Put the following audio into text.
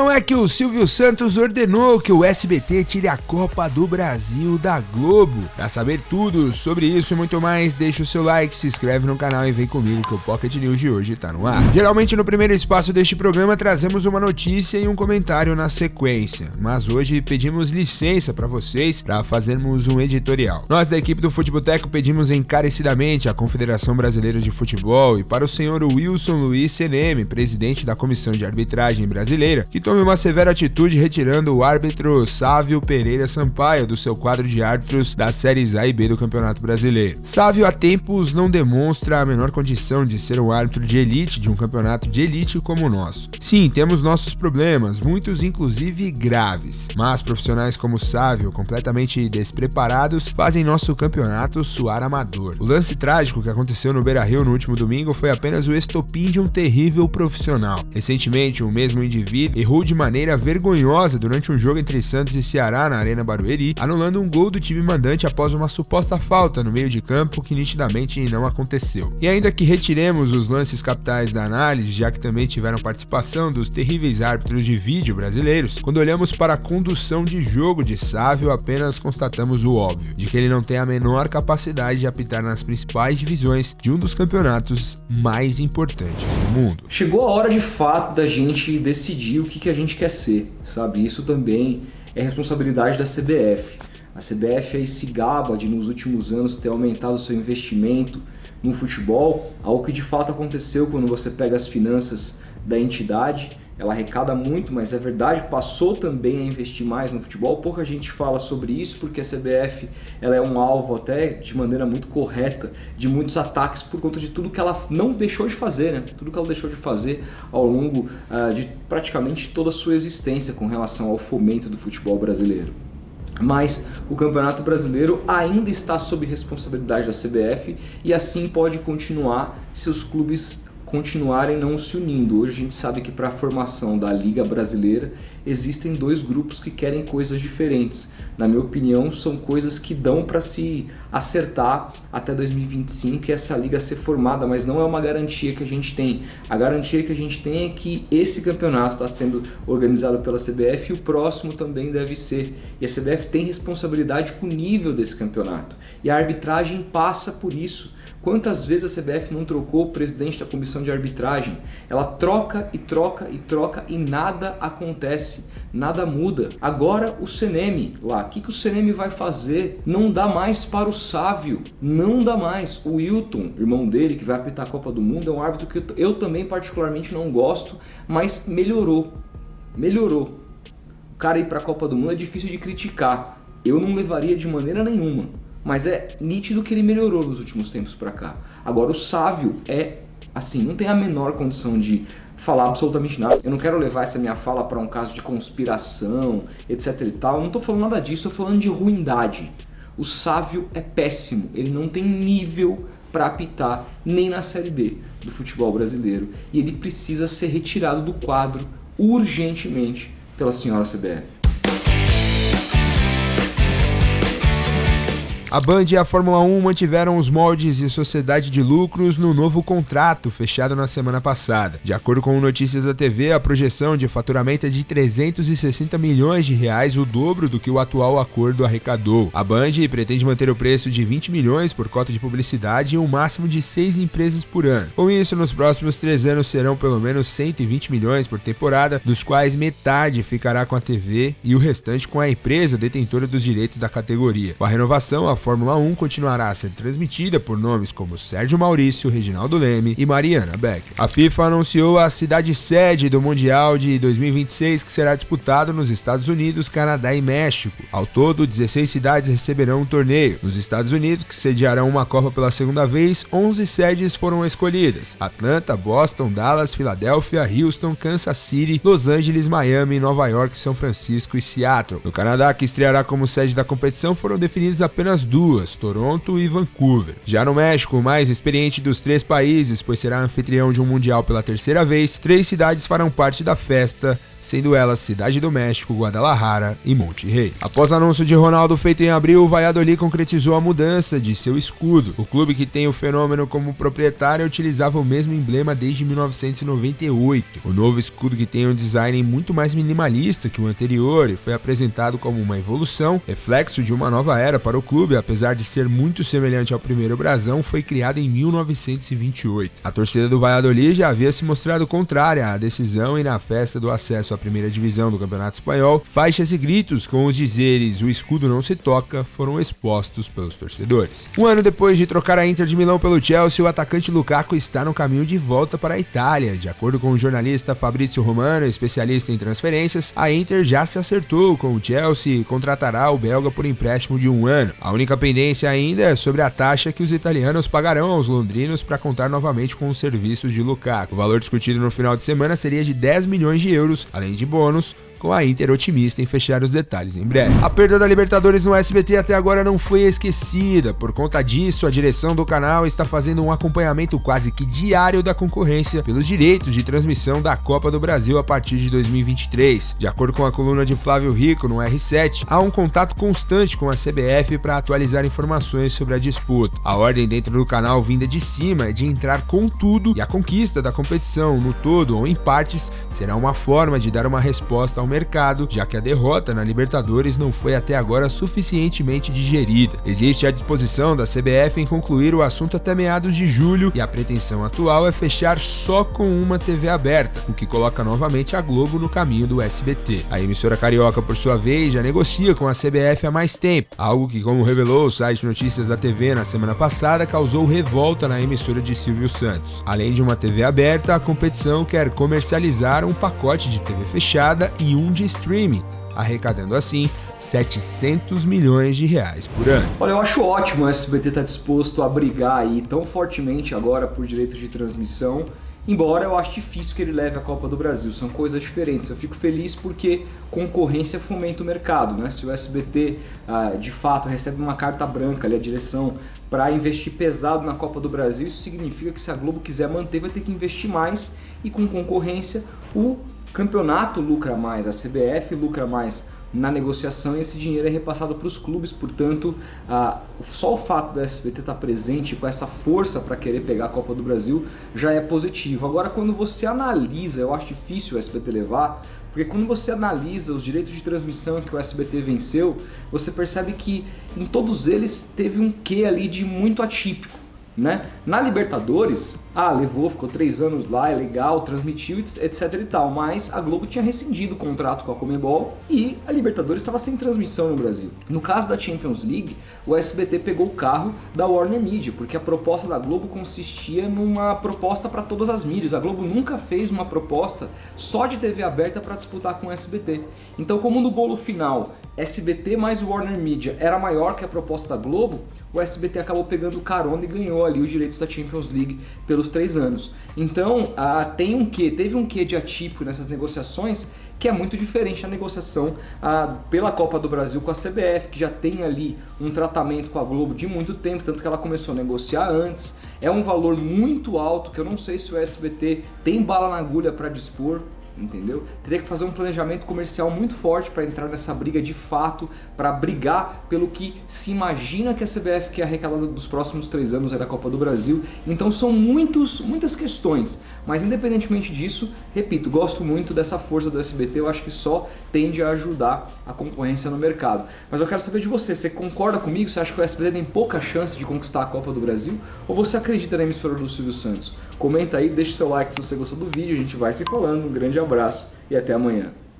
não é que o Silvio Santos ordenou que o SBT tire a Copa do Brasil da Globo? Pra saber tudo sobre isso e muito mais, deixa o seu like, se inscreve no canal e vem comigo que o Pocket News de hoje tá no ar. Geralmente no primeiro espaço deste programa trazemos uma notícia e um comentário na sequência, mas hoje pedimos licença para vocês para fazermos um editorial. Nós da equipe do Futeboteco pedimos encarecidamente à Confederação Brasileira de Futebol e para o senhor Wilson Luiz Seneme, presidente da Comissão de Arbitragem Brasileira, que tome uma severa atitude retirando o árbitro Sávio Pereira Sampaio do seu quadro de árbitros das séries A e B do Campeonato Brasileiro. Sávio há tempos não demonstra a menor condição de ser um árbitro de elite de um campeonato de elite como o nosso. Sim, temos nossos problemas, muitos inclusive graves, mas profissionais como Sávio, completamente despreparados, fazem nosso campeonato suar amador. O lance trágico que aconteceu no Beira-Rio no último domingo foi apenas o estopim de um terrível profissional. Recentemente, o mesmo indivíduo errou de maneira vergonhosa durante um jogo entre Santos e Ceará na Arena Barueri, anulando um gol do time mandante após uma suposta falta no meio de campo que nitidamente não aconteceu. E ainda que retiremos os lances capitais da análise, já que também tiveram participação dos terríveis árbitros de vídeo brasileiros, quando olhamos para a condução de jogo de Sávio, apenas constatamos o óbvio, de que ele não tem a menor capacidade de apitar nas principais divisões de um dos campeonatos mais importantes do mundo. Chegou a hora de fato da gente decidir o que a gente quer ser, sabe? Isso também é responsabilidade da CBF. A CBF aí se gaba de nos últimos anos ter aumentado seu investimento no futebol, algo que de fato aconteceu quando você pega as finanças da entidade. Ela arrecada muito, mas é verdade, passou também a investir mais no futebol. Pouca gente fala sobre isso porque a CBF ela é um alvo até de maneira muito correta de muitos ataques por conta de tudo que ela não deixou de fazer, né? Tudo que ela deixou de fazer ao longo de praticamente toda a sua existência com relação ao fomento do futebol brasileiro. Mas o Campeonato Brasileiro ainda está sob responsabilidade da CBF e assim pode continuar se os clubes continuarem não se unindo. Hoje a gente sabe que para a formação da Liga Brasileira existem dois grupos que querem coisas diferentes. Na minha opinião, são coisas que dão para se acertar até 2025 e essa liga ser formada, mas não é uma garantia que a gente tem. A garantia que a gente tem é que esse campeonato está sendo organizado pela CBF e o próximo também deve ser. E a CBF tem responsabilidade com o nível desse campeonato. E a arbitragem passa por isso. Quantas vezes a CBF não trocou o presidente da comissão de arbitragem? Ela troca e troca e troca e nada acontece, nada muda. Agora o Seneme lá, o que o Seneme vai fazer? Não dá mais para o Sávio, não dá mais. O Wilton, irmão dele, que vai apitar a Copa do Mundo, é um árbitro que eu também particularmente não gosto, mas melhorou. O cara ir para a Copa do Mundo é difícil de criticar, eu não levaria de maneira nenhuma. Mas é nítido que ele melhorou nos últimos tempos pra cá. Agora o Sávio não tem a menor condição de falar absolutamente nada. Eu não quero levar essa minha fala para um caso de conspiração, etc e tal. Eu não tô falando nada disso, tô falando de ruindade. O Sávio é péssimo, ele não tem nível para apitar nem na Série B do futebol brasileiro. E ele precisa ser retirado do quadro urgentemente pela senhora CBF. A Band e a Fórmula 1 mantiveram os moldes e sociedade de lucros no novo contrato fechado na semana passada. De acordo com notícias da TV, a projeção de faturamento é de 360 milhões de reais, o dobro do que o atual acordo arrecadou. A Band pretende manter o preço de 20 milhões por cota de publicidade e um máximo de 6 empresas por ano. Com isso, nos próximos 3 anos serão pelo menos 120 milhões por temporada, dos quais metade ficará com a TV e o restante com a empresa detentora dos direitos da categoria. Com a renovação, a Fórmula 1 continuará a ser transmitida por nomes como Sérgio Maurício, Reginaldo Leme e Mariana Becker. A FIFA anunciou a cidade-sede do Mundial de 2026, que será disputado nos Estados Unidos, Canadá e México. Ao todo, 16 cidades receberão o torneio. Nos Estados Unidos, que sediarão uma Copa pela segunda vez, 11 sedes foram escolhidas: Atlanta, Boston, Dallas, Filadélfia, Houston, Kansas City, Los Angeles, Miami, Nova York, São Francisco e Seattle. No Canadá, que estreará como sede da competição, foram definidas apenas duas, Toronto e Vancouver. Já no México, o mais experiente dos 3 países, pois será anfitrião de um mundial pela terceira vez, 3 cidades farão parte da festa sendo elas Cidade do México, Guadalajara e Monterrey. Após o anúncio de Ronaldo feito em abril, o Valladolid concretizou a mudança de seu escudo. O clube, que tem o Fenômeno como proprietário, utilizava o mesmo emblema desde 1998. O novo escudo, que tem um design muito mais minimalista que o anterior e foi apresentado como uma evolução, reflexo de uma nova era para o clube, apesar de ser muito semelhante ao primeiro brasão, foi criado em 1928. A torcida do Valladolid já havia se mostrado contrária à decisão e na festa do acesso à primeira divisão do Campeonato Espanhol, faixas e gritos com os dizeres "o escudo não se toca" foram expostos pelos torcedores. Um ano depois de trocar a Inter de Milão pelo Chelsea, o atacante Lukaku está no caminho de volta para a Itália. De acordo com o jornalista Fabrizio Romano, especialista em transferências, a Inter já se acertou com o Chelsea e contratará o belga por empréstimo de 1 ano. A única pendência ainda é sobre a taxa que os italianos pagarão aos londrinos para contar novamente com os serviços de Lukaku. O valor discutido no final de semana seria de 10 milhões de euros, além de bônus, com a Inter otimista em fechar os detalhes em breve. A perda da Libertadores no SBT até agora não foi esquecida. Por conta disso, a direção do canal está fazendo um acompanhamento quase que diário da concorrência pelos direitos de transmissão da Copa do Brasil a partir de 2023. De acordo com a coluna de Flávio Rico no R7, há um contato constante com a CBF para atualizar informações sobre a disputa. A ordem dentro do canal vinda de cima é de entrar com tudo, e a conquista da competição no todo ou em partes será uma forma de dar uma resposta ao mercado, já que a derrota na Libertadores não foi até agora suficientemente digerida. Existe a disposição da CBF em concluir o assunto até meados de julho e a pretensão atual é fechar só com uma TV aberta, o que coloca novamente a Globo no caminho do SBT. A emissora carioca, por sua vez, já negocia com a CBF há mais tempo, algo que, como revelou o site Notícias da TV na semana passada, causou revolta na emissora de Silvio Santos. Além de uma TV aberta, a competição quer comercializar um pacote de TV fechada e um de streaming, arrecadando assim 700 milhões de reais por ano. Olha, eu acho ótimo o SBT estar disposto a brigar aí tão fortemente agora por direitos de transmissão, embora eu acho difícil que ele leve a Copa do Brasil, são coisas diferentes. Eu fico feliz porque concorrência fomenta o mercado, né? Se o SBT de fato recebe uma carta branca ali, a direção, para investir pesado na Copa do Brasil, isso significa que se a Globo quiser manter, vai ter que investir mais, e com concorrência o campeonato lucra mais, a CBF lucra mais na negociação e esse dinheiro é repassado para os clubes. Portanto, só o fato do SBT estar presente com essa força para querer pegar a Copa do Brasil já é positivo. Agora, quando você analisa, eu acho difícil o SBT levar, porque quando você analisa os direitos de transmissão que o SBT venceu, você percebe que em todos eles teve um quê ali de muito atípico, né? Na Libertadores, levou, ficou 3 anos lá, é legal, transmitiu, etc e tal, mas a Globo tinha rescindido o contrato com a Conmebol e a Libertadores estava sem transmissão no Brasil. No caso da Champions League, o SBT pegou o carro da Warner Media, porque a proposta da Globo consistia numa proposta para todas as mídias. A Globo nunca fez uma proposta só de TV aberta para disputar com o SBT. Então, como no bolo final, SBT mais Warner Media era maior que a proposta da Globo, o SBT acabou pegando carona e ganhou ali os direitos da Champions League pelos 3 anos. Então, teve um quê de atípico nessas negociações, que é muito diferente da negociação pela Copa do Brasil com a CBF, que já tem ali um tratamento com a Globo de muito tempo, tanto que ela começou a negociar antes. É um valor muito alto, que eu não sei se o SBT tem bala na agulha para dispor, entendeu? Teria que fazer um planejamento comercial muito forte para entrar nessa briga de fato, para brigar pelo que se imagina que a CBF quer arrecadar dos próximos 3 anos da Copa do Brasil. Então são muitas questões, mas independentemente disso, repito, gosto muito dessa força do SBT, eu acho que só tende a ajudar a concorrência no mercado. Mas eu quero saber de você concorda comigo? Você acha que o SBT tem pouca chance de conquistar a Copa do Brasil? Ou você acredita na emissora do Silvio Santos? Comenta aí, deixa seu like se você gostou do vídeo, a gente vai se falando, um grande abraço e até amanhã.